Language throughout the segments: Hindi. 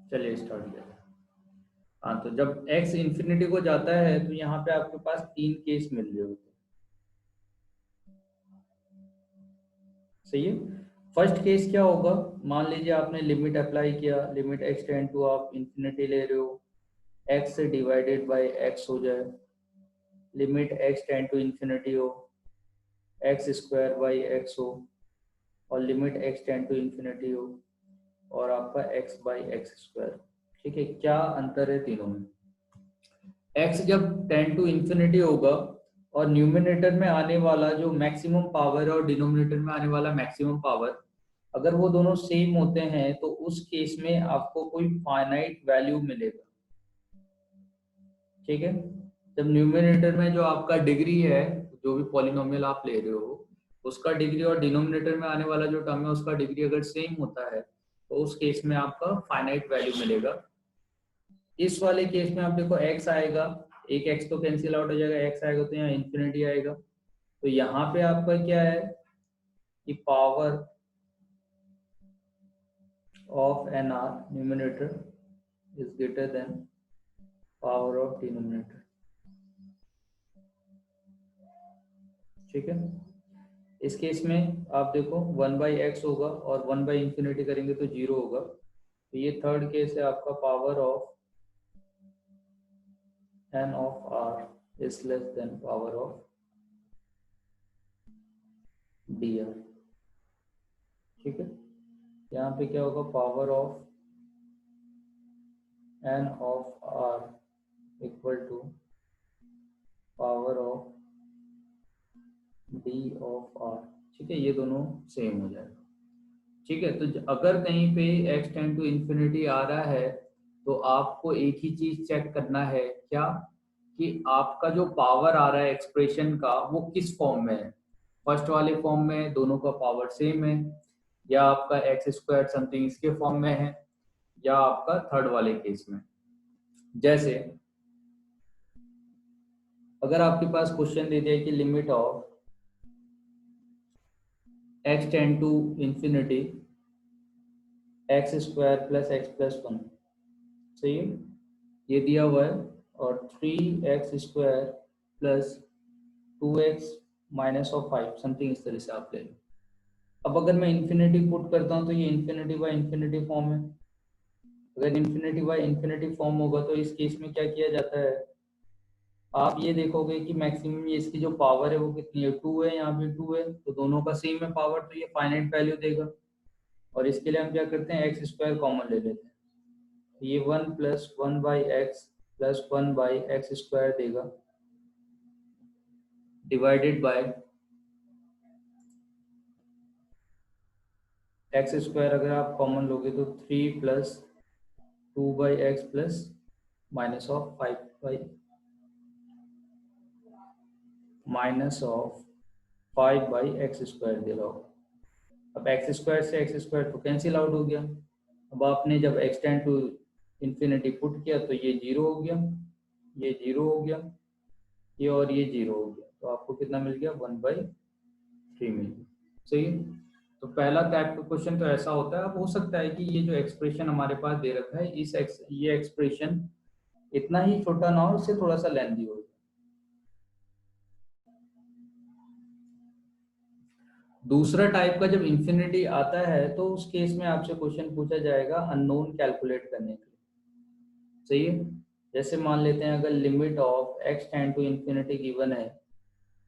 चलिए स्टार्ट किया जाए। हाँ, तो जब x इंफिनिटी को जाता है तो यहाँ पे आपके पास 3 केस मिल रहे होते हैं। सही है। फर्स्ट केस क्या होगा, मान लीजिए आपने लिमिट अप्लाई किया, लिमिट x टेंड टू आप इंफिनिटी ले रहे हो, x डिवाइडेड बाय x हो जाए, limit x tend to infinity हो, एक्स स्क्वायर बाई एक्स हो, और limit x tend to infinity हो और आपका x बाई एक्स स्क्वायर। ठीक है, क्या अंतर है तीनों में? x जब टेंड टू इंफिनिटी होगा और न्यूमिनेटर में आने वाला जो मैक्सिमम पावर और डिनोमिनेटर में आने वाला मैक्सिमम पावर, अगर वो दोनों सेम होते हैं तो उस केस में आपको कोई फाइनाइट वैल्यू मिलेगा। ठीक है, जब न्यूमिनेटर में जो आपका डिग्री है, जो भी पॉलिनोमियल आप ले रहे हो उसका डिग्री और डिनोमिनेटर में आने वाला जो टर्म है उसका डिग्री अगर सेम होता है तो उस केस में आपका फाइनाइट वैल्यू मिलेगा। इस वाले केस में आप देखो x आएगा, एक x तो कैंसिल आउट हो जाएगा, x आएगा तो यहाँ इंफिनिटी आएगा। तो यहाँ पे आपका क्या है कि power of n r numerator is greater than power of denominator. ठीक है, इस केस में आप देखो 1/x होगा और 1/इंफिनिटी करेंगे तो 0 होगा। तो ये थर्ड केस है आपका, power of n of r is less than power of dr। ठीक है, यहाँ पे क्या होगा, power of n of r equal to power of d of r। ठीक है, ये दोनों सेम हो जाएगा। ठीक है, तो अगर कहीं पे x टेंड टू इंफिनिटी आ रहा है तो आपको एक ही चीज चेक करना है, क्या, कि आपका जो पावर आ रहा है एक्सप्रेशन का वो किस फॉर्म में है। फर्स्ट वाले फॉर्म में दोनों का पावर सेम है, या आपका एक्स स्क्वायर समथिंग इसके फॉर्म में है, या आपका थर्ड वाले केस में। जैसे अगर आपके पास क्वेश्चन दे दिया कि limit of x tend to infinity x square plus x plus one, सही है, ये दिया हुआ है, और 3x² plus 2x minus of 5 something इस तरह से आप ले लो। अब अगर मैं इंफिनिटी पुट करता हूँ तो ये इंफिनिटी बाय इंफिनिटी फॉर्म है। अगर इंफिनिटी बाय इंफिनिटी फॉर्म होगा तो इस केस में क्या किया जाता है, आप ये देखोगे कि मैक्सिमम ये इसकी जो पावर है वो कितनी है, 2 है, यहाँ पे 2 है, तो दोनों का सेम है पावर, तो ये फाइनाइट वैल्यू देगा। और इसके लिए हम क्या करते हैं, एक्स स्क्वायर कॉमन ले लेते हैं, ये 1 plus 1/x plus 1/x square देगा, डिवाइडेड बाय एक्स स्क्वायर अगर आप कॉमन लोगे तो 3 plus 2/x plus minus of 5 minus of 5/x square दे रहा होगा। अब एक्स स्क्वायर से एक्स स्क्वायर तो कैंसिल आउट हो गया। अब आपने जब एक्सटेंड टू इंफिनिटी पुट किया तो ये 0 हो गया, ये 0 हो गया, ये और ये 0 हो गया, तो आपको कितना मिल गया, 1/3 मिल गया। सही है, तो पहला टाइप का क्वेश्चन तो ऐसा होता है। अब हो सकता है कि ये जो एक्सप्रेशन हमारे पास दे रखा है ये एक्सप्रेशन इतना ही छोटा ना हो, उससे थोड़ा सा लेंथी हो। दूसरा टाइप का जब इंफिनिटी आता है तो उस केस में आपसे क्वेश्चन पूछा जाएगा अननोन कैलकुलेट करने के लिए। सही है, जैसे मान लेते हैं अगर limit of x tend to infinity given है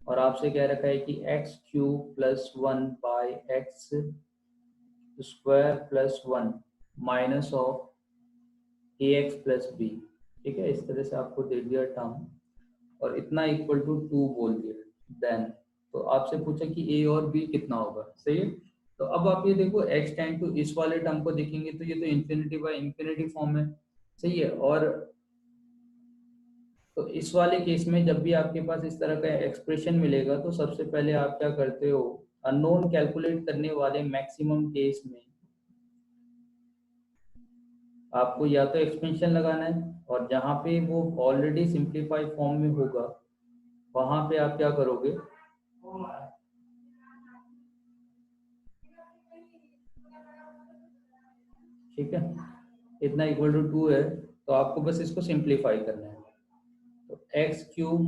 और आपसे कह रखा है कि x³ plus 1/x square plus 1 minus of ax plus b। ठीक है, इस तरह से आपको दे दिया टर्म और इतना इक्वल टू 2 बोल दिया, देन तो आपसे पूछा कि a और b कितना होगा। सही है, तो अब आप ये देखो x टेंड टू इस वाले टर्म को देखेंगे तो ये तो इंफिनिटी बाय इंफिनिटी फॉर्म है। सही है, और तो इस वाले केस में जब भी आपके पास इस तरह का एक्सप्रेशन मिलेगा तो सबसे पहले आप क्या करते हो, अननोन कैलकुलेट करने वाले मैक्सिमम केस में आपको या तो एक्सपेंशन लगाना है, और जहाँ पे वो ऑलरेडी सिंप्लीफाई फॉर्म में होगा वहां पे आप क्या करोगे, ठीक है, इतना इक्वल टू 2 है, तो आपको बस इसको सिंप्लीफाई करना है। तो x cube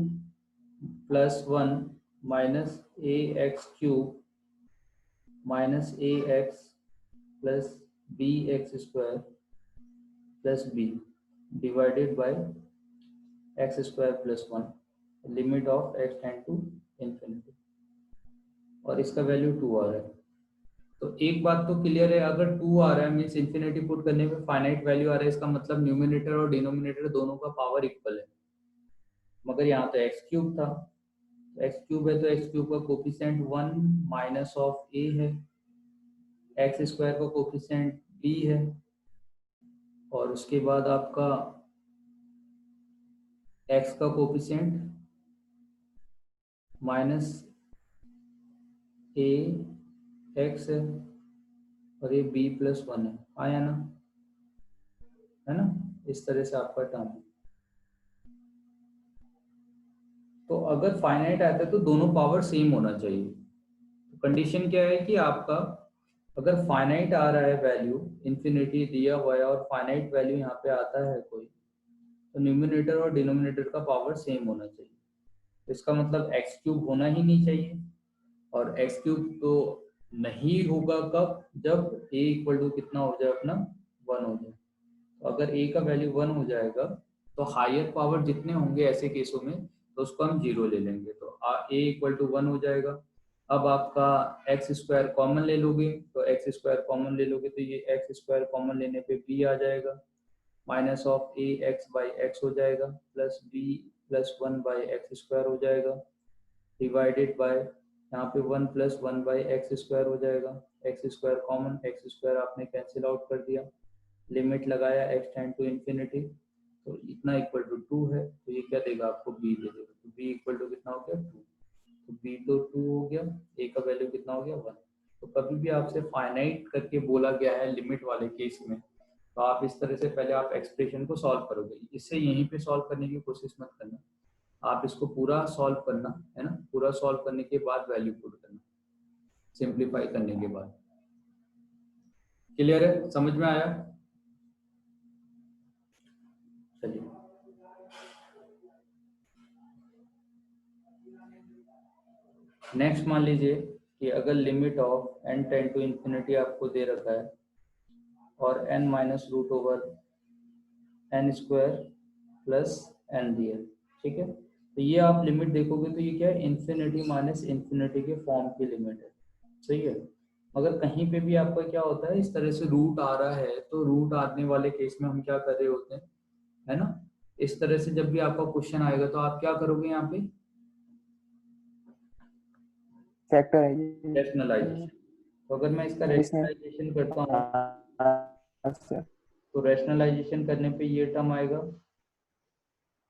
plus 1 minus a x cube minus a x plus b x square plus b divided by x square plus 1, limit of x tend to infinity, और इसका वैल्यू 2 आ रहा है। तो एक बात तो क्लियर है, अगर 2 आ रहा है मीन्स इंफिनिटी पुट करने पे फाइनाइट वैल्यू आ रहा है, इसका मतलब न्यूमिनेटर और डिनोमिनेटर दोनों का पावर इक्वल है। मगर यहाँ तो एक्स क्यूब था, एक्स क्यूब है तो एक्स क्यूब का कोफिशिएंट 1 माइनस ऑफ ए है, एक्स स्क्वायर का कोफिशिएंट बी है, और उसके बाद आपका एक्स का कोफिशिएंट माइनस ए एक्स है, और ये बी प्लस 1 है, आया ना, है ना, इस तरह से आपका टर्म है। तो अगर फाइनाइट आता है तो दोनों पावर सेम होना चाहिए। तो कंडीशन क्या है कि आपका अगर फाइनाइट आ रहा है वैल्यू, इंफिनिटी दिया हुआ है और फाइनाइट वैल्यू यहाँ पे आता है कोई, तो न्यूमिनेटर और डिनोमिनेटर का पावर सेम होना चाहिए। तो इसका मतलब एक्स क्यूब होना ही नहीं चाहिए, और एक्स क्यूब तो नहीं होगा कब, जब ए इक्वल टू कितना हो जाए अपना 1 हो जाए। तो अगर ए का वैल्यू 1 हो जाएगा तो हायर पावर जितने होंगे ऐसे केसों में, तो उसको हम 0 ले लेंगे, तो ए इक्वल टू 1 हो जाएगा। अब आपका एक्स स्क्वायर कॉमन ले लोगे, तो एक्स स्क्वायर कॉमन ले लोगे तो ये एक्स स्क्वायर कॉमन लेने पे बी आ जाएगा, minus of a x by x हो जाएगा, plus b plus 1 by x square हो जाएगा, डिवाइडेड बाय यहाँ पे 1 प्लस 1 बाई एक्स स्क्वायर हो जाएगा, x square common, x square आपने कैंसिल आउट कर दिया, लिमिट लगाया एक्स टेंड टू इंफिनिटी, तो इतना इक्वल टू 2 है, तो ये क्या देगा आपको, बी दे देगा। तो बी इक्वल टू कितना हो गया 2, तो बी तो 2 हो गया, ए का वैल्यू कितना हो गया 1। तो कभी भी आपसे फाइनाइट करके बोला गया है लिमिट वाले केस में, तो आप इस तरह से पहले आप एक्सप्रेशन को सॉल्व करोगे, इससे यहीं पे सॉल्व करने की कोशिश मत करना, आप इसको पूरा सॉल्व करना है ना, पूरा सॉल्व करने के बाद वैल्यू पुट करना, सिंप्लीफाई करने के बाद। क्लियर है, समझ में आया? चलिए नेक्स्ट मान लीजिए कि अगर limit of n tend to infinity आपको दे रखा है और n minus root over N square plus n दिया, ठीक है, तो ये आप लिमिट देखोगे तो ये क्या है, इन्फिनिटी माइनस इन्फिनिटी के फॉर्म की लिमिट है, सही है। मगर कहीं पे भी आपका क्या होता है, इस तरह से रूट आ रहा है, तो रूट आने वाले केस में हम क्या कर रहे होते हैं, है ना, इस तरह से जब भी आपका क्वेश्चन आएगा तो आप क्या करोगे यहाँ पे, रैशनलाइजेशन। तो अगर मैं इसका रैशनलाइजेशन करता हूँ, तो रैशनलाइजेशन करने पे ये टर्म आएगा,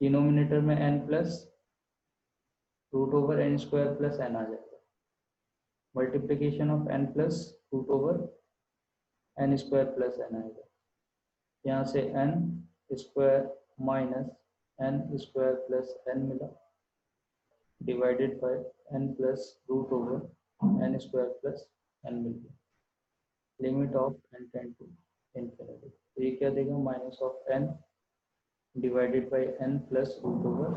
डिनोमिनेटर में n plus root over N square plus N आ जाएगा, multiplication of n plus root over N square plus N आएगा, यहाँ से n square minus N square plus N मिला, divided by n plus root over N square plus N मिल गया, limit of n tend to infinity, तो ये क्या देगा, minus of n divided by n plus root over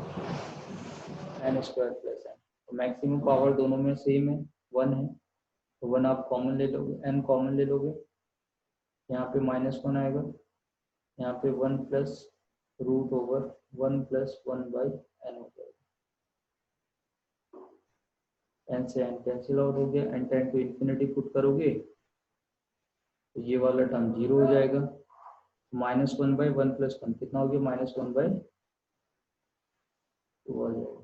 N square plus N. तो मैक्सिमम पावर दोनों में सेम है, 1 है, तो 1 आप कॉमन ले लोगे, n कॉमन ले लोगे, यहाँ पे माइनस 1 आएगा, यहाँ पे 1 plus root over 1 plus 1 by n हो जाएगा, एन से एन कैंसिल आउट हो गया, n tend to infinity put करोगे तो ये वाला टर्म 0 हो जाएगा, माइनस 1 बाई 1 प्लस 1 कितना हो गया, माइनस 1 बाई 2 आ जाएगा।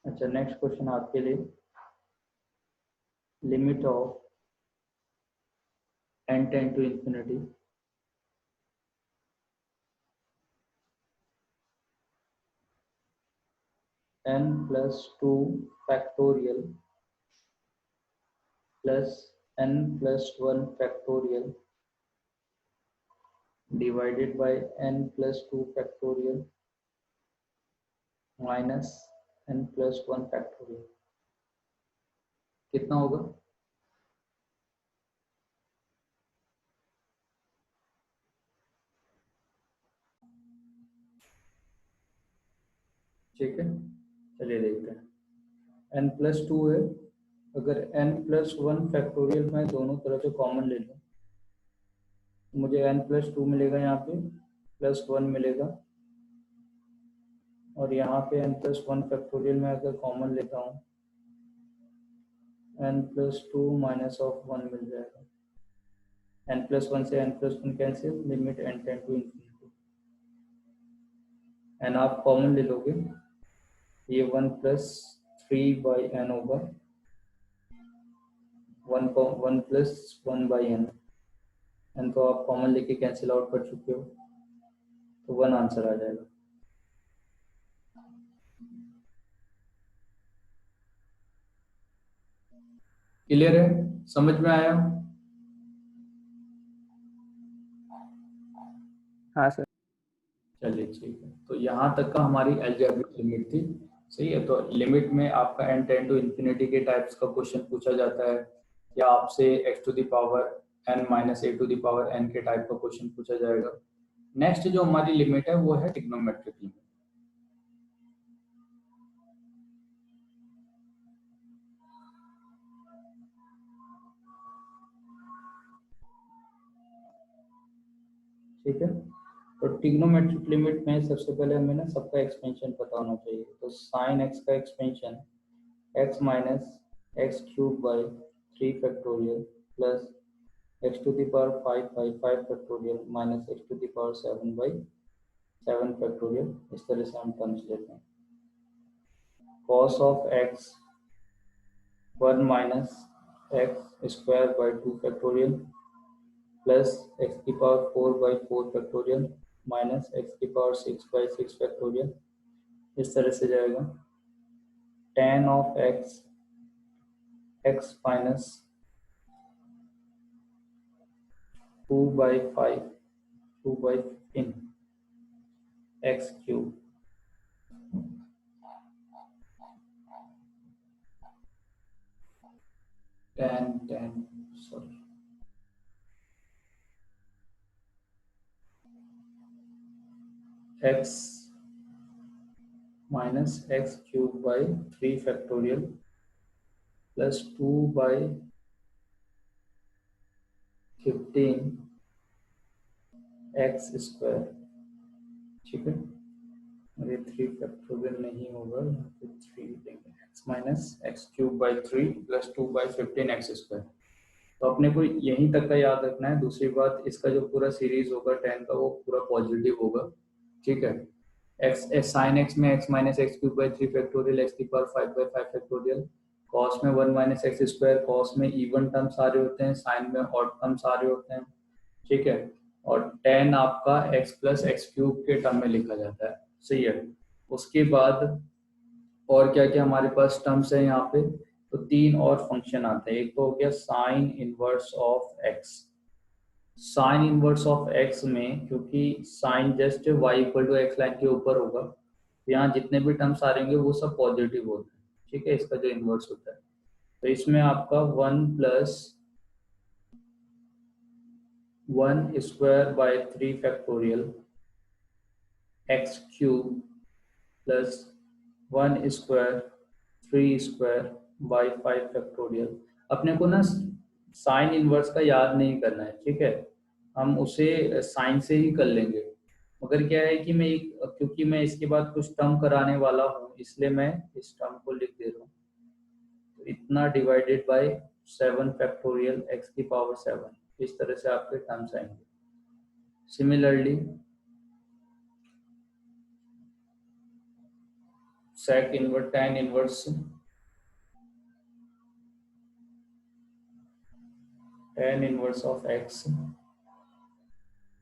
अच्छा नेक्स्ट क्वेश्चन आपके लिए, limit of n tend to infinity n plus 2 factorial plus n plus 1 factorial divided by n plus 2 factorial minus n plus 1 factorial. कितना होगा? ठीक है, चलिए देखते हैं। n प्लस टू है, अगर n प्लस वन फैक्टोरियल मैं दोनों तरह से कॉमन ले लूँ, मुझे n प्लस टू मिलेगा, यहाँ पे प्लस वन मिलेगा, और यहाँ पे n प्लस वन फैक्टोरियल में अगर कॉमन लेता हूँ, n plus two minus of one मिल जाएगा। n प्लस वन से n plus one cancel, limit n tend to infinity, n आप कॉमन ले लोगे, ये one plus three by N होगा, one plus one by N, N तो आप कॉमन लेके कैंसिल आउट कर चुके हो, तो वन आंसर आ जाएगा। क्लियर है, समझ में आया? हाँ सर। चलिए ठीक है, तो यहाँ तक का हमारी अलजेब्रिक लिमिट थी। सही है, तो लिमिट में आपका n टेंड टू इन्फिनिटी के टाइप्स का क्वेश्चन पूछा जाता है, या आपसे x to the power n minus a to the power n के टाइप का क्वेश्चन पूछा जाएगा। नेक्स्ट जो हमारी लिमिट है वो है ट्रिग्नोमेट्रिक लिमिट। ठीक है, तो ट्रिग्नोमेट्रिक लिमिट में सबसे पहले हमें ना सबका एक्सपेंशन पता होना चाहिए। तो साइन एक्स का expansion x minus x cube by three factorial plus x to the power five by five factorial minus x to the power seven by seven factorial, इस तरह से हम टर्म्स लेते हैं। Cos of X one minus x square by two factorial plus X की power four by four factorial minus x की power six by six factorial, इस तरह से जाएगा। Ten of x x minus two by five two by fifteen x cube ten sorry x minus x cube by three factorial plus two by fifteen x square. ठीक है, और ये थ्री फैक्टोरियल नहीं होगा, यहाँ पे थ्री देंगे, x minus x cube by three plus two by fifteen x square. तो अपने को यहीं तक का याद रखना है। दूसरी बात, इसका जो पूरा सीरीज होगा टेन का वो पूरा पॉजिटिव होगा। ठीक है, एक्स साइन एक्स में X minus x cube by three factorial x की power five by five factorial, cos में one minus x square, cos में इवन टर्म सारे होते हैं, साइन में ऑड टर्म सारे होते हैं। ठीक है, और टेन आपका एक्स प्लस एक्स क्यूब के टर्म में लिखा जाता है। सही है, उसके बाद और क्या क्या हमारे पास टर्म्स है यहाँ पे, तो तीन और फंक्शन आते हैं। एक तो हो गया sine inverse of x. Sine inverse of x में क्योंकि sine just y equal to x line के ऊपर होगा, तो यहाँ जितने भी टर्म्स आ रहेंगे वो सब पॉजिटिव होते हैं। ठीक है, इसका जो इनवर्स होता है, तो इसमें आपका one plus one square by three factorial x cube plus one square three square by five factorial. अपने को ना साइन इनवर्स का याद नहीं करना है, ठीक है, हम उसे साइन से ही कर लेंगे। मगर क्या है कि क्योंकि मैं इसके बाद कुछ टर्म कराने वाला हूँ, इसलिए मैं इस टर्म को लिख दे रहा हूँ। तो इतना divided by seven factorial x की पावर सेवन, इस तरह से आपके टर्म्स आएंगे। Similarly sec inverse tan inverse tan inverse of x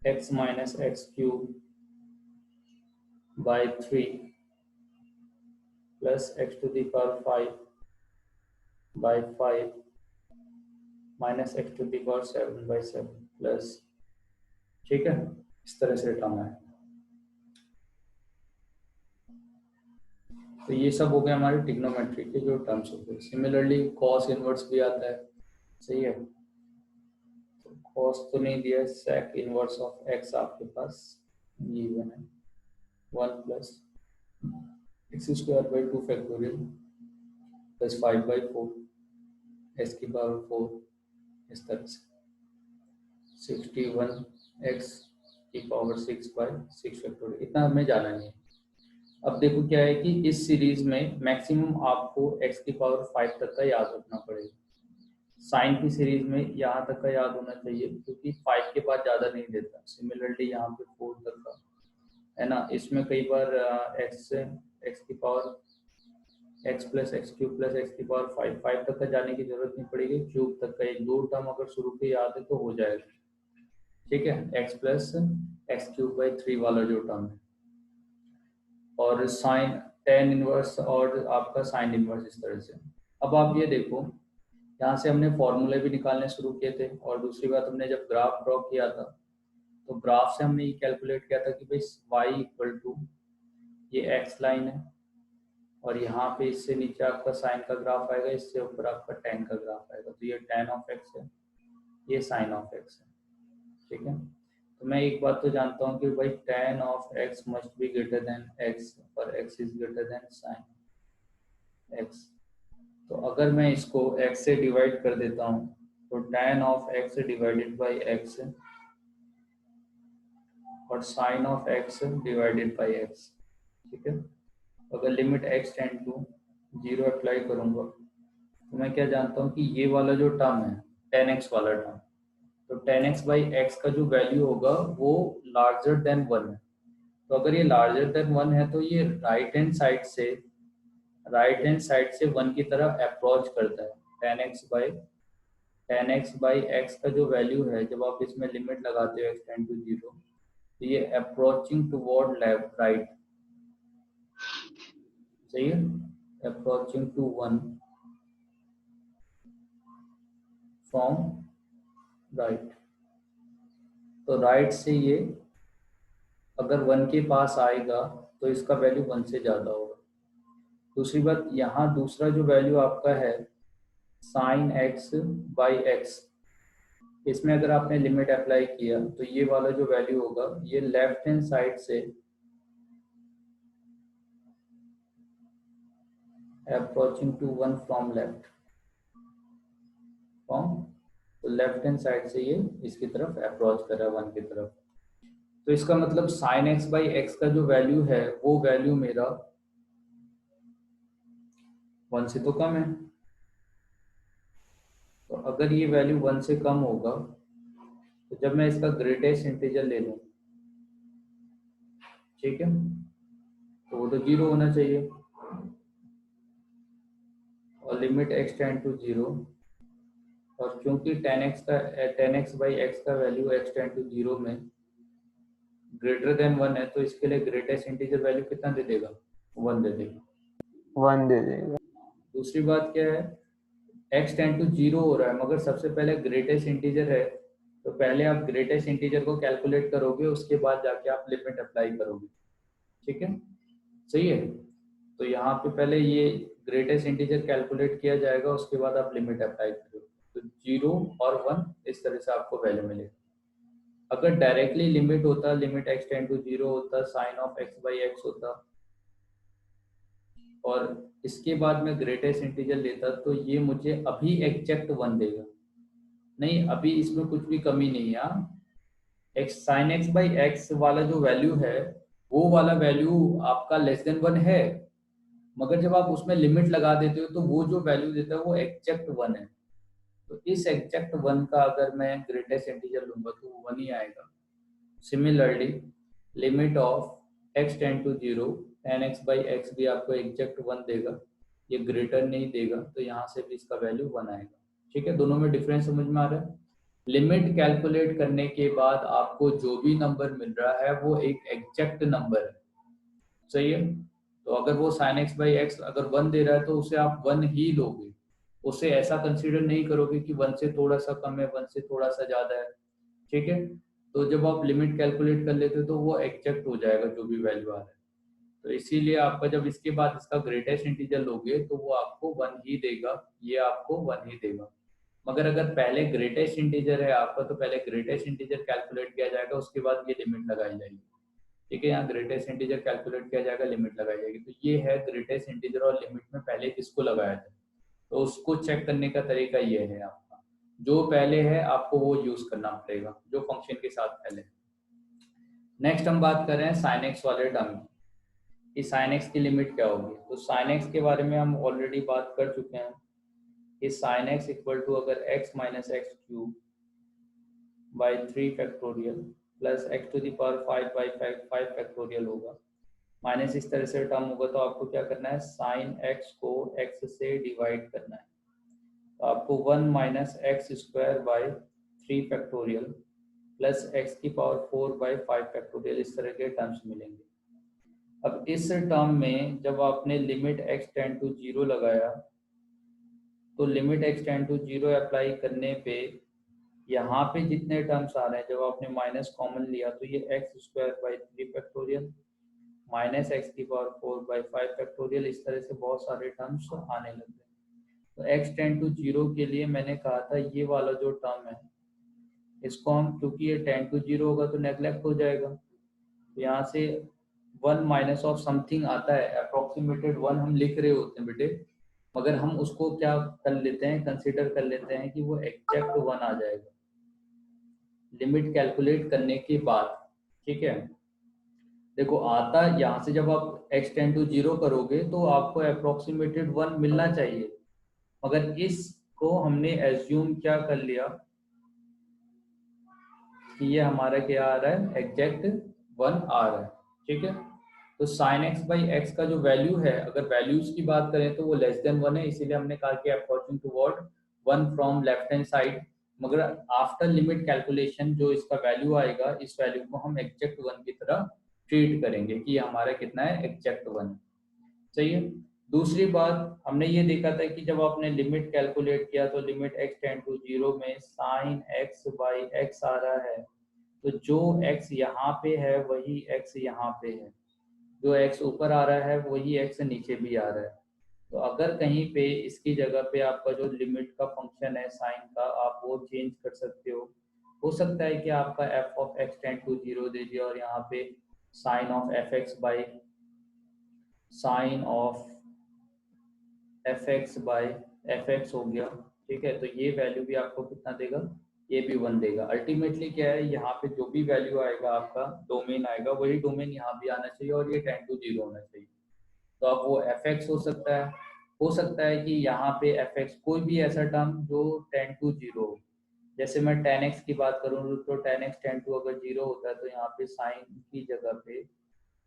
x minus x cube by three plus x to the power five by five minus x to the power seven by seven plus. ठीक है, इस तरह से टर्म है। तो ये सब हो गए हमारे ट्रिग्नोमेट्री के जो टर्म्स होते हैं। सिमिलरली कॉस इनवर्स भी आता है, सही है। तो कॉस तो नहीं दिया है, सेक इनवर्स ऑफ एक्स आपके पास गिवन है 1 plus x square by 2 factorial plus 5/4 x की पावर 4, इस तरह से 61 एक्स की पावर 6/6 फैक्टोरियल। इतना हमें जाना नहीं है। अब देखो क्या है कि इस सीरीज में मैक्सिमम आपको x की पावर 5 तक का याद रखना पड़ेगा। साइन की सीरीज में यहाँ तक का याद होना चाहिए, क्योंकि 5 के बाद ज़्यादा नहीं देता। सिमिलरली यहाँ पे 4 तक का है ना। इसमें कई बार एक्स की power x plus x cube plus X की पावर 5 तक का जाने की जरूरत नहीं पड़ेगी। क्यूब तक का एक दो टर्म अगर शुरू के याद है तो हो जाएगा, ठीक है। x plus x cube by 3 वाला जो टर्म है, और साइन टेन इनवर्स और आपका साइन इनवर्स, इस तरह से। अब आप ये देखो, यहाँ से हमने फॉर्मूले भी निकालने शुरू किए थे, और दूसरी बात हमने जब ग्राफ ड्रॉ किया था तो ग्राफ से हमने ये कैलकुलेट किया था कि भाई y इक्वल टू ये x लाइन है, और यहाँ पे इससे नीचे आपका साइन का ग्राफ आएगा, इससे ऊपर आपका टेन का ग्राफ आएगा। तो ये टेन ऑफ एक्स है, ये साइन ऑफ एक्स है, ठीक है। तो मैं एक बात तो जानता हूँ कि भाई tan of X must be greater than X, और X is greater than sine X. तो अगर मैं इसको x से डिवाइड कर देता हूँ तो tan of x divided by x और sin of x divided by x, ठीक है। अगर limit x tend to 0 apply करूँगा तो मैं क्या जानता हूँ कि ये वाला जो टर्म है tan x वाला टर्म, तो tan x बाई x का जो वैल्यू होगा वो लार्जर देन 1 है। तो अगर ये लार्जर देन 1 है तो ये राइट हैंड साइड से 1 की तरफ अप्रोच करता है। tan x बाई x का जो वैल्यू है, जब आप इसमें लिमिट लगाते हो x टेंड टू 0, तो ये अप्रोचिंग टुवर्ड लेफ्ट राइट, सही है, अप्रोचिंग टू 1 फ्रॉम राइट। तो राइट से ये अगर 1 के पास आएगा तो इसका वैल्यू 1 से ज़्यादा होगा। दूसरी बात, यहाँ दूसरा जो वैल्यू आपका है साइन एक्स बाई एक्स, इसमें अगर आपने लिमिट अप्लाई किया तो ये वाला जो वैल्यू होगा ये लेफ्ट हैंड साइड से अप्रोचिंग टू 1 फ्रॉम लेफ्ट, तो लेफ्ट हैंड साइड से ये इसकी तरफ अप्रोच कर रहा है 1 की तरफ। तो इसका मतलब साइन एक्स बाई एक्स का जो वैल्यू है वो वैल्यू मेरा 1 से तो कम है। तो अगर ये वैल्यू 1 से कम होगा तो जब मैं इसका ग्रेटेस्ट इंटीजर ले लूँ, ठीक है, तो वो तो 0 होना चाहिए, और लिमिट x टेंड टू 0, और क्योंकि tan x बाई एक्स का वैल्यू x टेंड टू 0 में ग्रेटर देन 1 है, तो इसके लिए ग्रेटेस्ट इंटीजर वैल्यू कितना दे देगा, 1 दे देगा, 1 दे देगा। दूसरी बात क्या है, x टेंड टू 0 हो रहा है, मगर सबसे पहले ग्रेटेस्ट इंटीजर है, तो पहले आप ग्रेटेस्ट इंटीजर को कैलकुलेट करोगे, उसके बाद जाके आप लिमिट अप्लाई करोगे, ठीक है, सही है। तो यहाँ पे पहले ये ग्रेटेस्ट इंटीजर कैलकुलेट किया जाएगा, उसके बाद आप लिमिट अप्लाई करोगे, तो 0 और 1 इस तरह से आपको वैल्यू मिलेगा। अगर डायरेक्टली लिमिट होता, लिमिट x टेंड टू 0 होता, sine of x by x होता, और इसके बाद मैं ग्रेटेस्ट इंटीजर लेता, तो ये मुझे अभी एग्जैक्ट 1 देगा। नहीं, अभी इसमें कुछ भी कमी नहीं है। X sine x by x वाला जो वैल्यू है वो वाला वैल्यू आपका लेस देन 1 है, मगर जब आप उसमें लिमिट लगा देते हो तो वो जो वैल्यू देता है वो एग्जैक्ट 1 है। तो इस एग्जैक्ट 1 का अगर मैं ग्रेटेस्ट इंटीजर लूंगा तो वो 1 ही आएगा। Similarly limit of x tend to 0, tan x by x भी आपको एग्जैक्ट 1 देगा, ये ग्रेटर नहीं देगा, तो यहाँ से भी इसका वैल्यू 1 आएगा, ठीक है। दोनों में डिफरेंस समझ में आ रहा है। लिमिट कैलकुलेट करने के बाद आपको जो भी नंबर मिल रहा है वो एक एग्जैक्ट नंबर है, सही है। तो अगर वो साइन एक्स बाई एक्स अगर 1 दे रहा है तो उसे आप 1 ही लोगे, उसे ऐसा कंसीडर नहीं करोगे कि 1 से थोड़ा सा कम है, 1 से थोड़ा सा ज्यादा है, ठीक है। तो जब आप लिमिट कैलकुलेट कर लेते हो तो वो एग्जैक्ट हो जाएगा जो भी वैल्यू आ रहा है। तो इसीलिए आपका जब इसके बाद इसका ग्रेटेस्ट इंटीजर लोगे तो वो आपको 1 ही देगा, ये आपको 1 ही देगा। मगर अगर पहले ग्रेटेस्ट इंटीजर है आपका तो पहले ग्रेटेस्ट इंटीजर कैलकुलेट किया जाएगा, उसके बाद ये लिमिट लगाई जाएगी। ठीक है, यहाँ ग्रेटेस्ट इंटीजर कैलकुलेट किया जाएगा, लिमिट लगाई जाएगी। तो ये है ग्रेटेस्ट इंटीजर और लिमिट में पहले किसको लगाया जाए, तो उसको चेक करने का तरीका ये है आपका, जो पहले है आपको वो यूज करना पड़ेगा, जो फंक्शन के साथ पहले। नेक्स्ट हम बात कर रहे हैं साइन एक्स वाले टर्म की, कि साइन एक्स की लिमिट क्या होगी। तो साइन एक्स के बारे में हम ऑलरेडी बात कर चुके हैं कि साइन एक्स इक्वल टू अगर x minus x cube by 3 factorial plus x to the power 5 by 5 factorial होगा, माइनस इस तरह से टर्म होगा, तो आपको क्या करना है, साइन एक्स को एक्स से डिवाइड करना है। तो आपको 1 minus x square by 3 factorial plus X की पावर 4 बाई 5 फैक्टोरियल, इस तरह के टर्म्स मिलेंगे। अब इस टर्म में जब आपने लिमिट एक्स टेंड टू 0 लगाया, तो limit x tend to 0 apply करने पे यहाँ पे जितने टर्म्स आ रहे हैं, जब आपने माइनस कॉमन लिया तो ये x square by 3 factorial minus x की पावर 4 बाई 5 फैक्टोरियल, इस तरह से बहुत सारे टर्म्स आने लग गए। तो एक्स टेंड टू 0 के लिए मैंने कहा था ये वाला जो टर्म है इसको हम, क्योंकि ये टेंड टू 0 होगा तो नेग्लेक्ट हो जाएगा, तो यहाँ से 1 माइनस ऑफ समथिंग आता है, अप्रोक्सीमेटेड 1 हम लिख रहे होते हैं बेटे, मगर हम उसको क्या कर लेते हैं, कंसीडर कर लेते हैं कि वो एग्जैक्ट 1 आ जाएगा लिमिट कैलकुलेट करने के बाद। ठीक है, देखो आता यहाँ से जब आप एक्स टेंड टू 0 करोगे तो आपको अप्रोक्सीमेटेड 1 मिलना चाहिए, मगर इसको हमने एज्यूम क्या कर लिया कि ये हमारा क्या आ रहा है, एग्जैक्ट 1 आ रहा है। ठीक है, तो साइन एक्स बाई एक्स का जो वैल्यू है, अगर वैल्यूज की बात करें तो वो लेस देन 1 है, इसीलिए हमने कहा कि approaching toward 1 from left hand side. मगर आफ्टर लिमिट कैलकुलेशन जो इसका वैल्यू आएगा, इस वैल्यू को हम एग्जैक्ट 1 की तरह ट्रीट करेंगे कि हमारा कितना है, एग्जैक्ट 1। सही है। दूसरी बात हमने ये देखा था कि जब आपने लिमिट कैलकुलेट किया तो लिमिट एक्स टेंड टू 0 में साइन एक्स बाई एक्स आ रहा है, तो जो x यहाँ पे है वही x यहाँ पे है, जो x ऊपर आ रहा है वही x नीचे भी आ रहा है। तो अगर कहीं पे इसकी जगह पे आपका जो लिमिट का फंक्शन है साइन का, आप वो चेंज कर सकते हो सकता है कि आपका f of x tend to 0 दे दिया और यहाँ पे sine of f x by sine of f x by f x हो गया। ठीक है, तो ये वैल्यू भी आपको कितना देगा, ये भी 1 देगा। अल्टीमेटली क्या है, यहाँ पे जो भी वैल्यू आएगा आपका डोमेन आएगा, वही डोमेन यहाँ भी आना चाहिए और ये टेंड टू 0 होना चाहिए। तो अब वो एफ एक्स हो सकता है कि यहाँ पे एफ एक्स कोई भी ऐसा टर्म जो टेंड टू 0 हो, जैसे मैं टेन एक्स की बात करूँ तो टेन एक्स टेंड टू अगर 0 होता है तो यहाँ पे साइन की जगह पे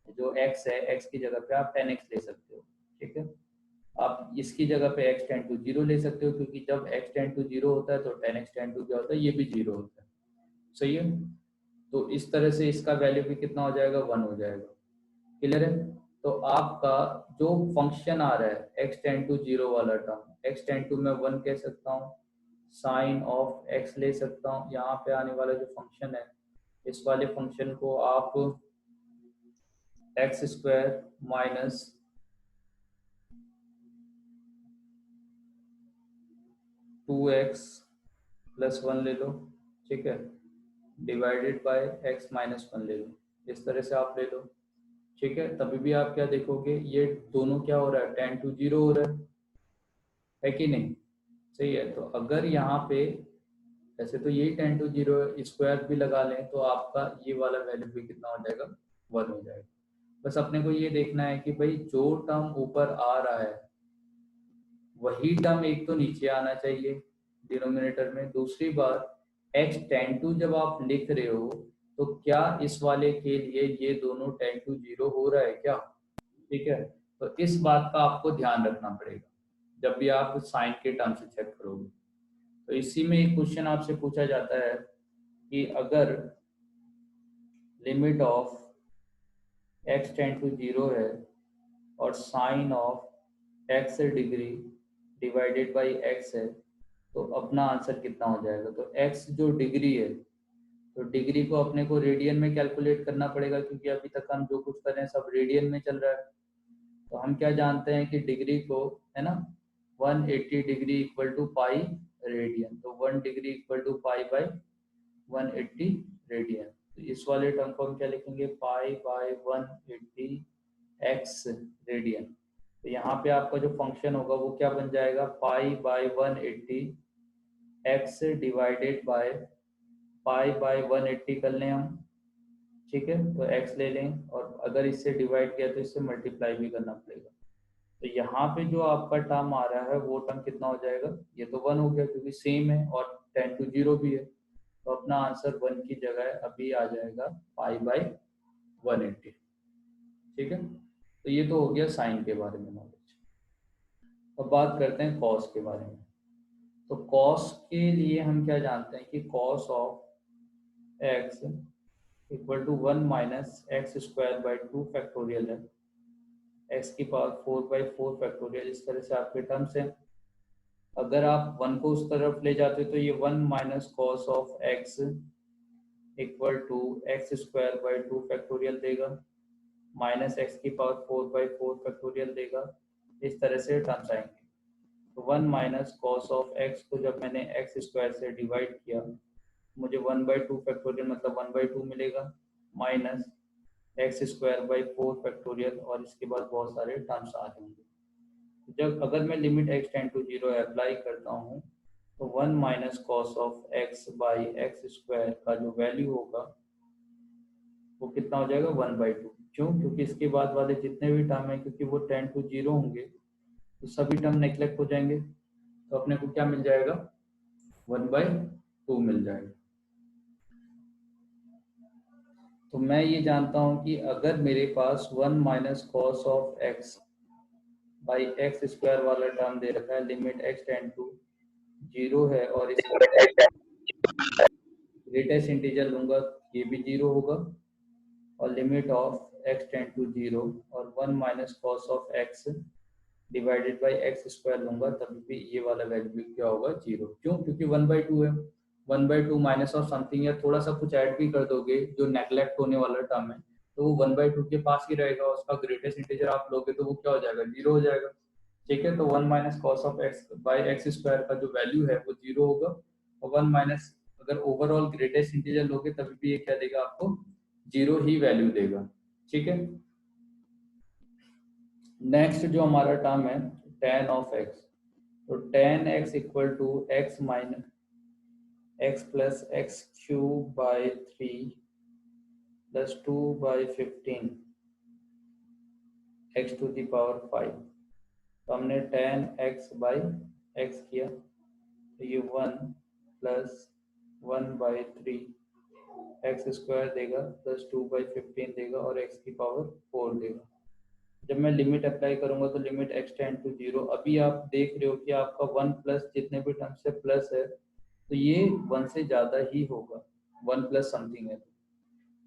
जो x है, x की जगह पे आप टेन एक्स ले सकते हो। ठीक है, आप इसकी जगह पे x टेंड टू 0 ले सकते हो, क्योंकि जब x टेंड टू 0 होता है तो टेन एक्स टेंड टू क्या होता है, ये भी 0 होता है। सही है, तो इस तरह से इसका वैल्यू भी कितना हो जाएगा, 1 हो जाएगा। क्लियर है। तो आपका जो फंक्शन आ रहा है x टेंड टू 0 वाला टर्म, x टेंड टू मैं 1 कह सकता हूँ, साइन ऑफ x ले सकता हूँ, यहाँ पे आने वाला जो फंक्शन है इस वाले फंक्शन को आप x square minus 2x plus 1 ले लो। ठीक है, डिवाइडेड बाय x माइनस 1 ले लो, इस तरह से आप ले लो। ठीक है, तभी भी आप क्या देखोगे, ये दोनों क्या हो रहा है, टेंड टू 0 हो रहा है कि नहीं। सही है, तो अगर यहाँ पे वैसे तो यही टेंड टू 0 स्क्वायर भी लगा लें तो आपका ये वाला वैल्यू भी कितना हो जाएगा, 1 हो जाएगा। बस अपने को ये देखना है कि भाई जो टर्म ऊपर आ रहा है वही टर्म एक तो नीचे आना चाहिए डिनोमिनेटर में। दूसरी बात, x टेंड टू जब आप लिख रहे हो तो क्या इस वाले के लिए ये दोनों टेंड टू 0 हो रहा है क्या। ठीक है, तो इस बात का आपको ध्यान रखना पड़ेगा जब भी आप साइन के टर्म से चेक करोगे। तो इसी में एक क्वेश्चन आपसे पूछा जाता है कि अगर limit of x tend to 0 है और sine of x degree divided by x है, तो अपना आंसर कितना हो जाएगा। तो x जो डिग्री है तो डिग्री को अपने को रेडियन में कैलकुलेट करना पड़ेगा, क्योंकि अभी तक हम जो कुछ कर रहे हैं सब रेडियन में चल रहा है। तो हम क्या जानते हैं कि डिग्री को, है ना, 180 degree equal to pi radian. तो 1 degree equal to pi by 180 radian. तो इस वाले टर्म को हम क्या लिखेंगे, पाई बाय 180 एक्स रेडियन। तो यहाँ पे आपका जो फंक्शन होगा वो क्या बन जाएगा, pi by 180 x divided by pi by 180 कर लें हम, ठीक है। तो x ले लें, और अगर इससे डिवाइड किया तो इससे मल्टीप्लाई भी करना पड़ेगा। तो यहाँ पे जो आपका टर्म आ रहा है वो टर्म कितना हो जाएगा, ये तो 1 हो गया क्योंकि सेम है और 10 टू 0 भी है। तो अपना आंसर 1 की जगह अभी आ जाएगा पाई बाई 180, ठीक है। तो ये तो हो गया साइन के बारे में नॉलेज। अब बात करते हैं कॉस के बारे में। तो कॉस के लिए हम क्या जानते हैं कि cos of x equal to 1 minus x square by 2 factorial है, एक्स की पावर 4/4 फैक्टोरियल, इस तरह से आपके टर्म्स हैं। अगर आप 1 को उस तरफ ले जाते हो तो ये 1 minus cos of x equal to x square by 2 factorial देगा, माइनस एक्स की पावर 4/4 फैक्टोरियल देगा। इस तरह से टर्म्स आएंगे। तो 1 माइनस कॉस ऑफ एक्स को जब मैंने एक्स स्क्वायर से डिवाइड किया, मुझे 1/2 फैक्टोरियल मतलब 1/2 मिलेगा, minus x square by 4 factorial, और इसके बाद बहुत सारे टर्म्स आ जाएंगे। जब अगर मैं limit x tend to 0 apply करता हूँ तो 1 minus cos of x by x square का जो वैल्यू होगा वो कितना हो जाएगा, 1/2। क्यों, क्योंकि इसके बाद वाले जितने भी टर्म है, क्योंकि वो 10 टू 0 होंगे तो सभी टर्म नेग्लेक्ट हो जाएंगे। तो अपने को क्या मिल जाएगा, 1/2 मिल जाएगा। तो मैं ये जानता हूँ कि अगर मेरे पास 1 minus cos of x by x square वाला टर्म दे रखा है, लिमिट x टेंड टू 0 है, और इसका ग्रेटेस्ट इंटीजर लूंगा, ये भी 0 होगा, और limit of x tend to 0 और 1 minus cos of x divided by x square लूंगा, तभी भी ये वाला वैल्यू क्या होगा, 0। क्यों, क्योंकि 1/2 है। 1/2 माइनस और समथिंग या थोड़ा सा कुछ ऐड भी कर दोगे जो नेग्लेक्ट होने वाला टर्म है, तो वो 1/2 के पास ही रहेगा, उसका ग्रेटेस्ट इंटीजर आप लोगे तो वो क्या हो जाएगा, 0 हो जाएगा, ठीक है। तो 1 minus cos of x by x square का जो वैल्यू है वो 0 होगा, और 1 माइनस अगर ओवरऑल ग्रेटेस्ट इंटीजर लोगे तभी भी ये क्या देगा आपको, 0 ही वैल्यू देगा, ठीक है। नेक्स्ट जो हमारा टर्म है tan ऑफ x, तो tan x equal to x minus x plus x cube by 3 plus 2/15 x to the power 5। तो हमने tan x बाई x किया, तो ये 1 प्लस 1/3 एक्स स्क्वायर देगा प्लस 2/15 देगा और x की पावर 4 देगा। जब मैं लिमिट अप्लाई करूंगा तो लिमिट x टेंड टू 0, अभी आप देख रहे हो कि आपका 1 प्लस जितने भी टर्म से प्लस है तो ये 1 से ज़्यादा ही होगा, 1 प्लस समथिंग है।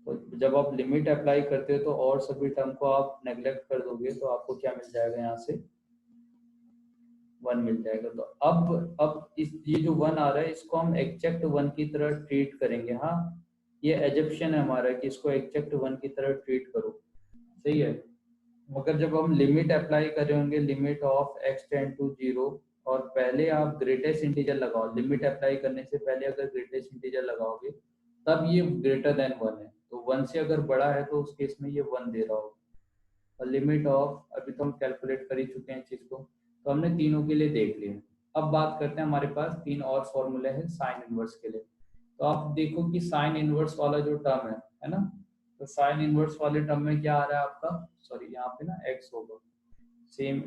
तो जब आप लिमिट अप्लाई करते हो तो और सभी टर्म को आप नेग्लेक्ट कर दोगे तो आपको क्या मिल जाएगा, यहाँ से 1 मिल जाएगा। तो अब इस ये जो 1 आ रहा है इसको हम एग्जैक्ट 1 की तरह ट्रीट करेंगे। हाँ, ये एजप्शन है हमारा कि इसको एग्जैक्ट 1 की तरह ट्रीट करो, सही है। मगर जब हम लिमिट अप्लाई करेंगे, limit of x tend to 0, और पहले आप ग्रेटेस्ट इंटीजर लगाओ, लिमिट अप्लाई करने से पहले अगर ग्रेटेस्ट इंटीजर लगाओगे तब ये ग्रेटर देन 1 है, तो 1 से अगर बड़ा है तो उस केस में ये 1 दे रहा होगा। और लिमिट ऑफ, अभी तो हम कैलकुलेट कर ही चुके हैं चीज को, तो हमने तीनों के लिए देख लिया। अब बात करते हैं, हमारे पास 3 और फॉर्मूले हैं साइन इनवर्स के लिए। तो आप देखो कि साइन इनवर्स वाला जो टर्म है ना, तो साइन इनवर्स वाले टर्म में क्या आ रहा है आपका, सॉरी यहाँ पे ना x होगा, सेम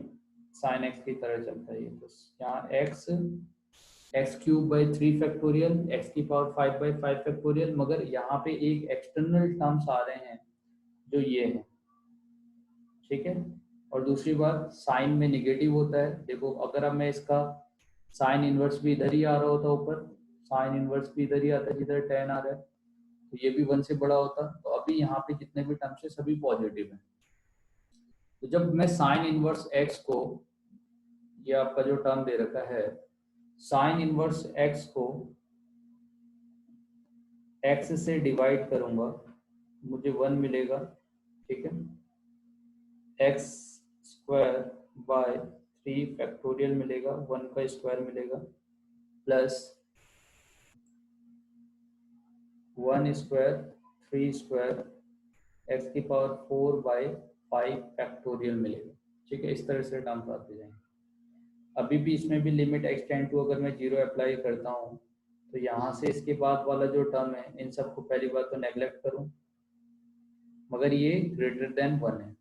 साइन x की तरह चलता है ये, तो यहाँ x cube by 3 factorial x की पावर 5/5 फैक्टोरियल, मगर यहाँ पे एक एक्सटर्नल टर्म्स आ रहे हैं जो ये है, ठीक है। और दूसरी बात, साइन में निगेटिव होता है, देखो अगर अब मैं इसका साइन इनवर्स भी इधर ही आ रहा होता ऊपर, साइन इनवर्स भी इधर ही आता है जिधर tan आ रहा है, तो ये भी 1 से बड़ा होता, तो अभी यहाँ पे जितने भी टर्म्स है सभी पॉजिटिव हैं। तो जब मैं साइन इनवर्स x को, ये आपका जो टर्म दे रखा है साइन इनवर्स x को x से डिवाइड करूंगा मुझे 1 मिलेगा, ठीक है। एक्स स्क्वायर बाय 3 फैक्टोरियल मिलेगा, 1 का स्क्वायर मिलेगा, प्लस 1 स्क्वायर 3 स्क्वायर एक्स की पावर 4 बाय 5 फैक्टोरियल मिलेगा, ठीक है। इस तरह से टर्म्स आते जाएंगे। अभी भी इसमें भी लिमिट एक्स टेंड टू अगर मैं 0 अप्लाई करता हूँ तो यहाँ से इसके बाद वाला जो टर्म है इन सबको पहली बार तो नेग्लेक्ट करूँ, मगर ये ग्रेटर देन 1 है।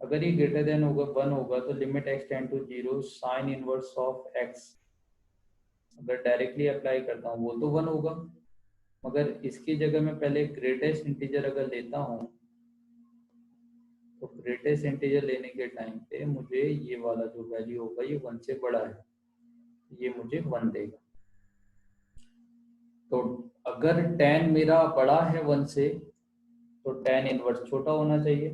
अगर ये ग्रेटर देन होगा 1 होगा तो limit x tend to 0 sine inverse of x, अगर डायरेक्टली अप्लाई करता हूँ वो तो 1 होगा, मगर इसकी जगह मैं पहले ग्रेटेस्ट इंटीजर अगर लेता हूँ तो ग्रेटेस्ट इंटीजर लेने के टाइम पे मुझे ये वाला जो वैल्यू होगा ये 1 से बड़ा है, ये मुझे 1 देगा। तो अगर tan मेरा बड़ा है 1 से तो tan इनवर्स छोटा होना चाहिए,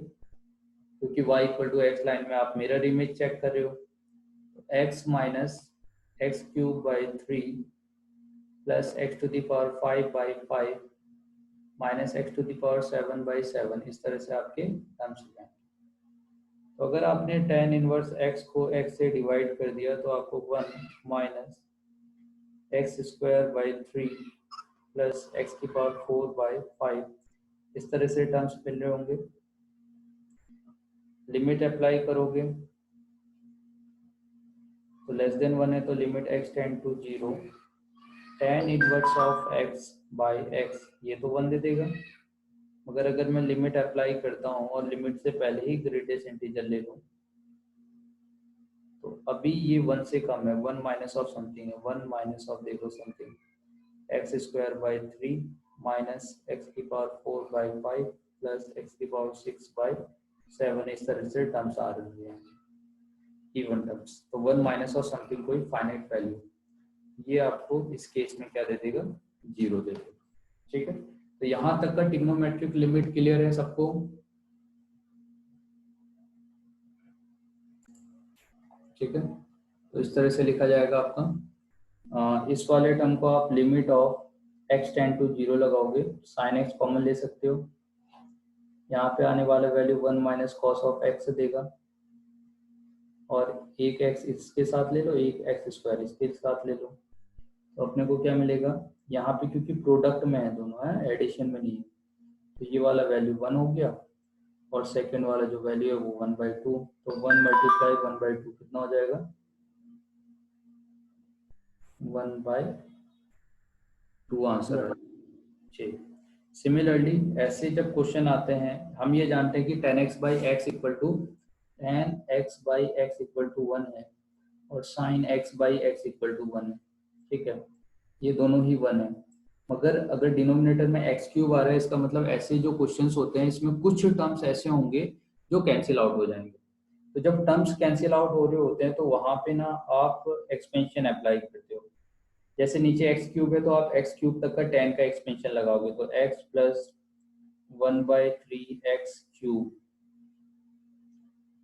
क्योंकि y equal to x line में आप मिरर इमेज चेक कर रहे हो। तो x minus x cube by 3 plus x to the power 5 by 5 minus x to the power 7 by 7, इस तरह से आपके टर्म्स हो जाएंगे। तो अगर आपने tan इनवर्स x को x से डिवाइड कर दिया तो आपको 1 minus x square by 3 plus X की पावर 4 बाई 5, इस तरह से टर्म्स मिल रहे होंगे। लिमिट अप्लाई करोगे तो लेस देन 1 है तो limit x tend to 0 tan inverse of x by x, ये तो 1 दे देगा। मगर अगर मैं लिमिट अप्लाई करता हूँ और लिमिट से पहले ही ग्रेटेस्ट इंटीजर ले लूँ तो अभी ये 1 से कम है, 1 माइनस ऑफ समथिंग है, 1 माइनस ऑफ देखो something x square by 3 minus x की पावर 4 बाई 5 प्लस एक्स की पावर 6 बाई 7, इस तरह से टर्म्स आ रही है इवन टर्म्स। तो 1 माइनस ऑफ समथिंग कोई फाइनाइट वैल्यू, ये आपको इस केस में क्या दे देगा, 0 दे देगा, ठीक है। तो यहाँ तक का ट्रिग्नोमेट्रिक लिमिट क्लियर है सबको, ठीक है। तो इस तरह से लिखा जाएगा आपका। इस वाले टर्म को आप limit of x tend to 0 लगाओगे, साइन एक्स कॉमन ले सकते हो, यहाँ पे आने वाला value 1 minus cos of x देगा, और एक एक्स इसके साथ ले लो, एक एक्स स्क्वायर इसके साथ ले लो, तो अपने को क्या मिलेगा, यहाँ पे क्योंकि प्रोडक्ट में है दोनों, है एडिशन में नहीं है, तो ये वाला वैल्यू 1 हो गया और सेकंड वाला जो वैल्यू है वो 1/2, तो 1 मल्टीप्लाई 1/2 कितना हो जाएगा, 1/2 आंसर है। ठीक, सिमिलरली ऐसे जब क्वेश्चन आते हैं हम ये जानते हैं कि tan x by x equal to tan x by x equal to 1 है और sin x by x equal to 1 है, ठीक है, ये दोनों ही 1 है। मगर अगर डिनोमिनेटर में एक्स क्यूब आ रहा है इसका मतलब ऐसे जो क्वेश्चंस होते हैं इसमें कुछ टर्म्स ऐसे होंगे जो कैंसिल आउट हो जाएंगे। तो जब टर्म्स कैंसिल आउट हो रहे होते हैं तो वहां पे ना आप एक्सपेंशन अप्लाई करते हो, जैसे नीचे एक्स क्यूब है तो आप एक्स क्यूब तक का टेन का एक्सपेंशन लगाओगे, तो x plus 1/3 x cube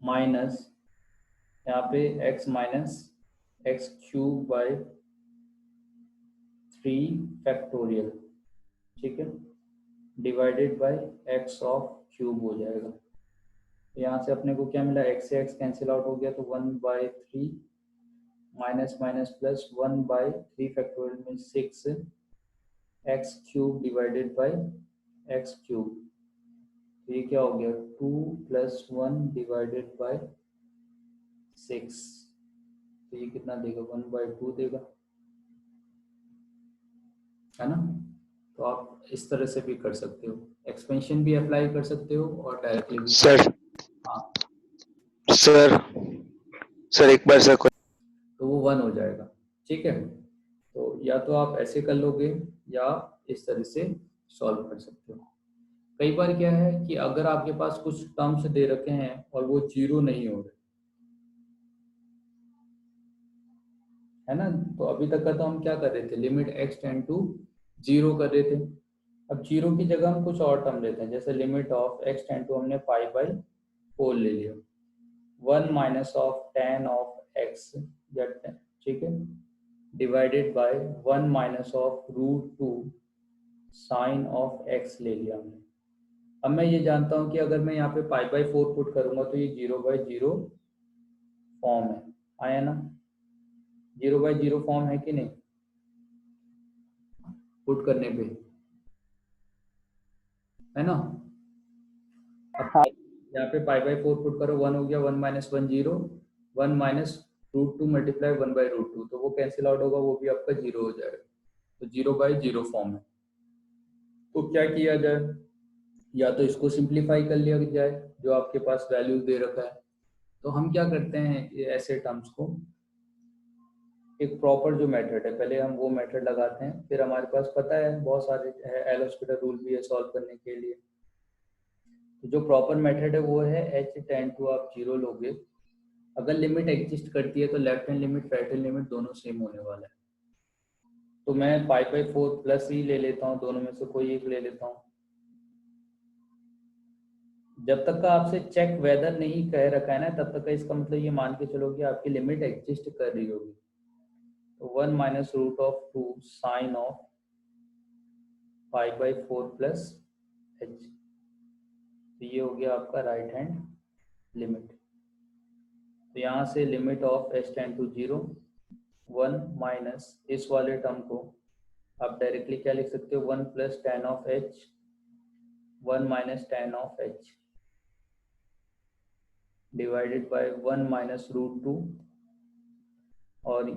minus यहाँ पे x minus x cube by 3 factorial, ठीक है, divided by x of cube हो जाएगा। तो यहाँ से अपने को क्या मिला, एक्स से एक्स कैंसिल आउट हो गया तो 1/3 माइनस माइनस प्लस 1/3 फैक्टोरियल में 6 x cube divided by x cube, तो ये क्या हो गया 2 + 1 डिवाइडेड बाय 6, तो ये कितना देगा 1/2 देगा, है ना। तो आप इस तरह से भी कर सकते हो, एक्सपेंशन भी अप्लाई कर सकते हो और डायरेक्टली भी। सर हाँ सर सर एक बार सर तो वो 1 हो जाएगा, ठीक है। तो या तो आप ऐसे कर लोगे या इस तरह से सॉल्व कर सकते हो। कई बार क्या है कि अगर आपके पास कुछ टर्म्स दे रखे हैं और वो 0 नहीं हो रहे, है ना, तो अभी तक का तो हम क्या कर रहे थे, लिमिट एक्स टेंड टू 0 कर रहे थे। अब 0 की जगह हम कुछ और टर्म लेते हैं, जैसे limit of x tend to हमने 5/4 ले लिया, 1 minus of tan of x, ठीक है, divided by 1 minus of √2 sine of x ले लिया हमने। अब मैं ये जानता हूँ कि अगर मैं यहाँ पे पाई बाई 4 पुट करूंगा तो ये 0/0 फॉर्म है, आया ना? 0/0 फॉर्म है कि नहीं पुट करने पे, है ना? अब यहाँ पे पाई बाई 4 पुट करो, 1 हो गया, 1 - 1 0, 1 माइनस √2 मल्टीप्लाई 1/√2, तो वो कैंसिल आउट होगा, वो भी आपका 0 हो जाएगा। तो 0/0 फॉर्म है। तो क्या किया जाए, या तो इसको सिंप्लीफाई कर लिया जाए जो आपके पास वैल्यू दे रखा है। तो हम क्या करते हैं ये ऐसे टर्म्स को, एक प्रॉपर जो मेथड है पहले हम वो मेथड लगाते हैं, फिर हमारे पास पता है बहुत सारे एल हॉस्पिटल रूल भी है सॉल्व करने के लिए। तो जो प्रॉपर मेथड है वो है h टेंड टू आप 0 लोगे, अगर लिमिट एग्जिस्ट करती है तो left hand limit right hand limit दोनों सेम होने वाला है। तो मैं पाई/4 प्लस ही ले लेता हूँ, दोनों में से कोई एक ले लेता हूँ। जब तक का आपसे चेक वेदर नहीं कह रखा है ना, तब तक का इसका मतलब ये मान के चलो कि आपकी लिमिट एग्जिस्ट कर रही होगी। तो 1 माइनस √2 साइन ऑफ पाई/4 प्लस h, तो ये हो गया आपका राइट हैंड लिमिट। तो यहाँ से limit of h tend to 0, 1 minus इस वाले टर्म को आप डायरेक्टली क्या लिख सकते हो, 1 plus tan of h, 1 minus tan of h divided by 1 minus √2 और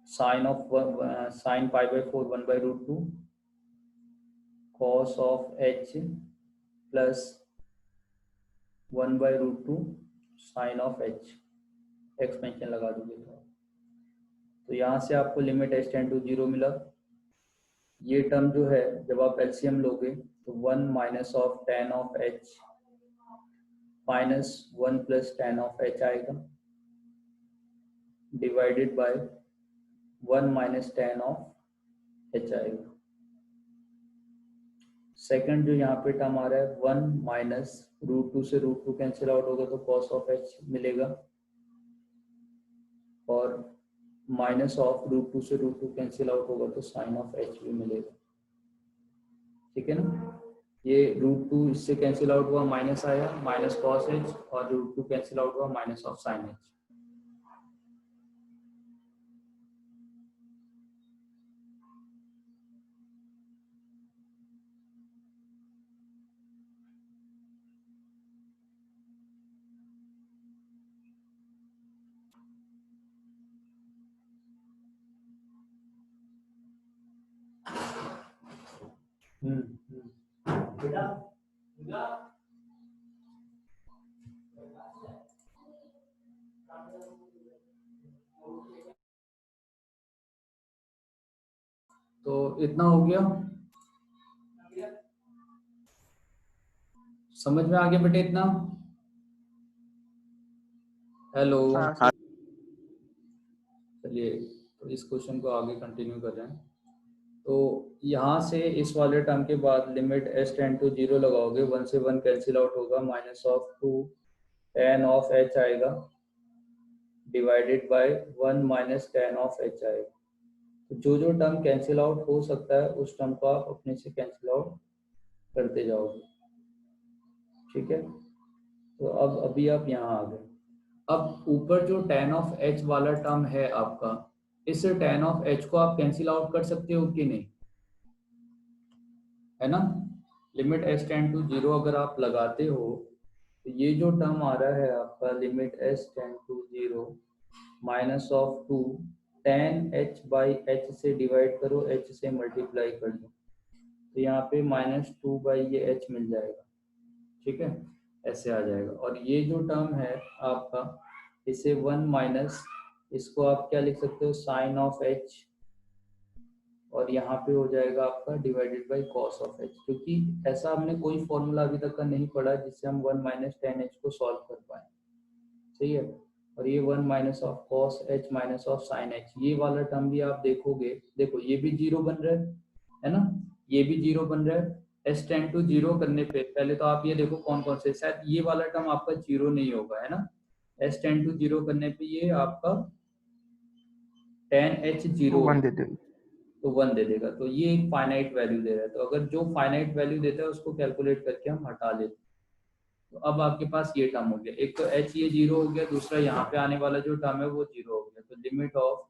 साइन ऑफ साइन पाई/4 1/√2 cos of h plus 1/√2 sine of h, expansion लगा दीजिए। तो यहाँ से आपको लिमिट h टेंड टू 0 मिला। ये टर्म जो है जब आप एलसीएम लोगे तो 1 minus of tan of h minus 1 plus tan of h आएगा divided by 1 minus tan of h आएगा। सेकंड जो यहाँ पे टर्म आ रहा है 1 माइनस √2 से √2 कैंसिल आउट होगा तो cos ऑफ h मिलेगा, और माइनस ऑफ √2 से √2 कैंसिल आउट होगा तो साइन ऑफ h भी मिलेगा। ठीक है ना? ये √2 इससे कैंसिल आउट हुआ, माइनस आया, माइनस cos h, और √2 कैंसिल आउट हुआ, माइनस ऑफ साइन h। तो इतना हो गया, समझ में आ गया बेटे इतना? हेलो, हाँ चलिए तो इस क्वेश्चन को आगे कंटिन्यू कर रहे हैं। तो यहाँ से इस वाले टर्म के बाद लिमिट h टेंड टू 0 लगाओगे, 1 से 1 कैंसिल आउट होगा, minus of 2 tan of h आएगा divided by 1 minus tan of h आएगा। तो जो जो टर्म कैंसिल आउट हो सकता है उस टर्म को आप अपने से कैंसिल आउट करते जाओगे। ठीक है, तो अब अभी आप यहाँ आ गए। अब ऊपर जो tan ऑफ h वाला टर्म है आपका, इस tan ऑफ h को आप कैंसिल आउट कर सकते हो कि नहीं, है ना? लिमिट h टेंड टू 0 अगर आप लगाते हो तो ये जो टर्म आ रहा है आपका limit h tend to 0 minus of 2 tan h by h से डिवाइड करो, h से मल्टीप्लाई कर दो, तो यहाँ पे -2 बाई ये h मिल जाएगा। ठीक है, ऐसे आ जाएगा। और ये जो टर्म है आपका, इसे 1 माइनस, इसको आप क्या लिख सकते हो, साइन ऑफ h, और यहाँ पे हो जाएगा आपका divided by cos of h, क्योंकि ऐसा हमने कोई फॉर्मूला अभी तक का नहीं पढ़ा जिससे हम 1 माइनस tan h को सॉल्व कर पाए। सही है, और ये 1 minus of cos h minus of sign h, ये वाला टर्म भी आप देखोगे, देखो ये भी 0 बन रहा है ना, ये भी 0 बन रहा है। h टेंड टू 0 करने पे पहले तो आप ये देखो कौन कौन से, शायद ये वाला टर्म आपका 0 नहीं होगा, है ना? h टेंड टू 0 करने पे ये आपका tan h 0 1 दे दो। तो 1 दे देगा। तो ये एक फाइनाइट वैल्यू दे रहा है, तो अगर जो फाइनाइट वैल्यू देता है उसको कैलकुलेट करके हम हटा लेते हैं। तो अब आपके पास ये टर्म हो गया, एक तो h ये 0 हो गया, दूसरा यहाँ पे आने वाला जो टर्म है वो 0 हो गया। तो limit of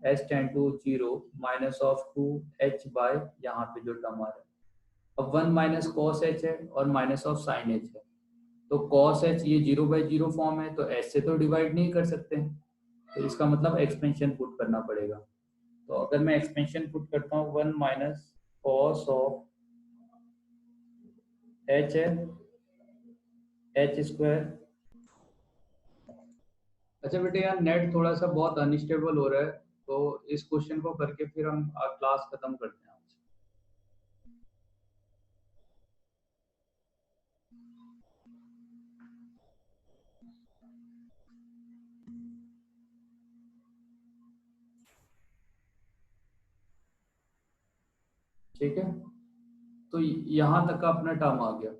h tend to 0 minus of 2h by यहाँ पे जो टर्म आ रहा है। अब 1 माइनस कॉस h है और माइनस ऑफ साइन h है। तो कॉस h ये 0/0 फॉर्म है, तो h से तो डिवाइड नहीं कर सकते, तो इसका मतलब एक्सपेंशन पुट करना पड़ेगा। तो अगर मैं एक्सपेंशन पुट करता हूँ 1 माइनस कॉस ऑफ h है h स्क्वायर। अच्छा बेटे, यार नेट थोड़ा सा बहुत अनस्टेबल हो रहा है, तो इस क्वेश्चन को करके फिर हम क्लास खत्म करते हैं आपसे। ठीक है, तो यहाँ तक का अपना टर्म आ गया।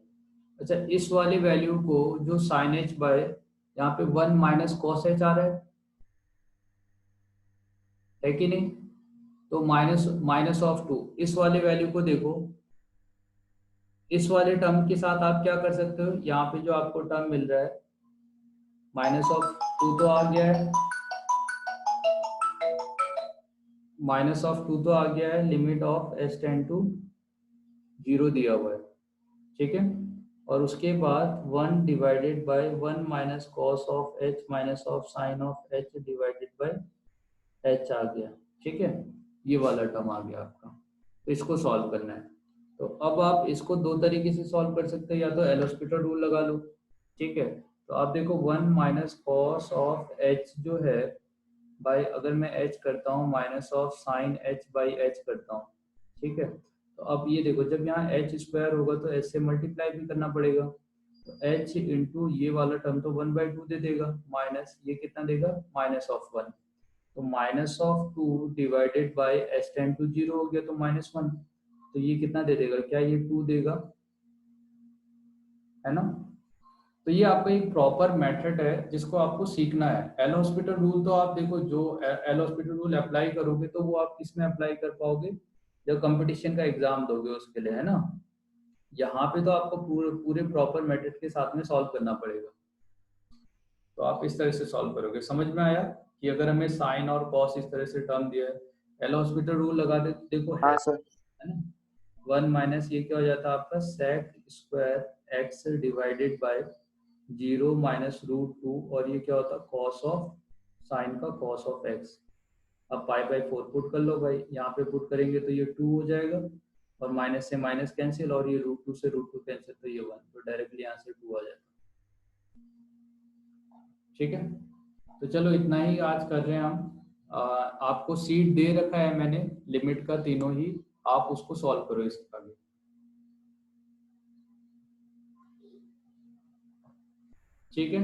अच्छा, इस वाली वैल्यू को जो साइन एच बाय यहाँ पे 1 माइनस कॉस एच आ रहा है कि नहीं? तो माइनस माइनस ऑफ 2, इस वाले वैल्यू को देखो, इस वाले टर्म के साथ आप क्या कर सकते हो, यहाँ पे जो आपको टर्म मिल रहा है माइनस ऑफ 2 तो आ गया है, माइनस ऑफ 2 तो आ गया है, limit of s tend to 0 दिया हुआ है। ठीक है, और उसके बाद 1 divided by 1 minus cos of H minus of sine of H divided by H आ गया। ठीक है, ये वाला टर्म आ गया आपका। तो इसको सॉल्व करना है। तो अब आप इसको दो तरीके से सॉल्व कर सकते हैं, या तो एल हॉस्पिटल रूल लगा लो। ठीक है, तो आप देखो 1 माइनस कॉस ऑफ एच जो है बाय, अगर मैं एच करता हूँ minus of sine h by H करता हूँ। ठीक है, तो अब ये देखो, जब यहाँ एच स्क्वायर होगा तो एच से मल्टीप्लाई भी करना पड़ेगा। तो एच इंटू ये वाला टर्म तो 1/2 दे देगा, माइनस ये कितना देगा, माइनस ऑफ 1। तो minus of 2 divided by h tend to 0 हो गया, तो -1। तो ये कितना दे देगा, क्या ये 2 देगा, है ना? तो ये आपका एक प्रॉपर मेथड है जिसको आपको सीखना है। एल हॉस्पिटल रूल तो आप देखो, जो एल हॉस्पिटल रूल अप्लाई करोगे तो वो आप किसमें अप्लाई कर पाओगे, जब कंपटीशन का एग्जाम दोगे उसके लिए, है ना? यहाँ पे तो आपको पूरे पूरे प्रॉपर मेथड के साथ में सॉल्व करना पड़ेगा। तो आप इस तरह से सॉल्व करोगे। समझ में आया कि अगर हमें साइन और कॉस इस तरह से टर्म दिया है, एल हॉस्पिटल रूल लगा दे, देखो हाँ सर। है ना, 1 माइनस ये क्या हो जाता है आपका, sec square x divided by 0 minus √2, और ये क्या होता है, कॉस ऑफ साइन का कॉस ऑफ एक्स। अब पाई/4 पुट कर लो भाई, यहाँ पे पुट करेंगे तो ये 2 हो जाएगा, और माइनस से माइनस कैंसिल, और ये √2 से √2 कैंसिल, तो ये 1, तो डायरेक्टली यहाँ से 2 आ जाएगा। ठीक है, तो चलो इतना ही आज कर रहे हैं हम। आपको सीट दे रखा है मैंने लिमिट का, तीनों ही, आप उसको सॉल्व करो इसके आगे। ठीक है।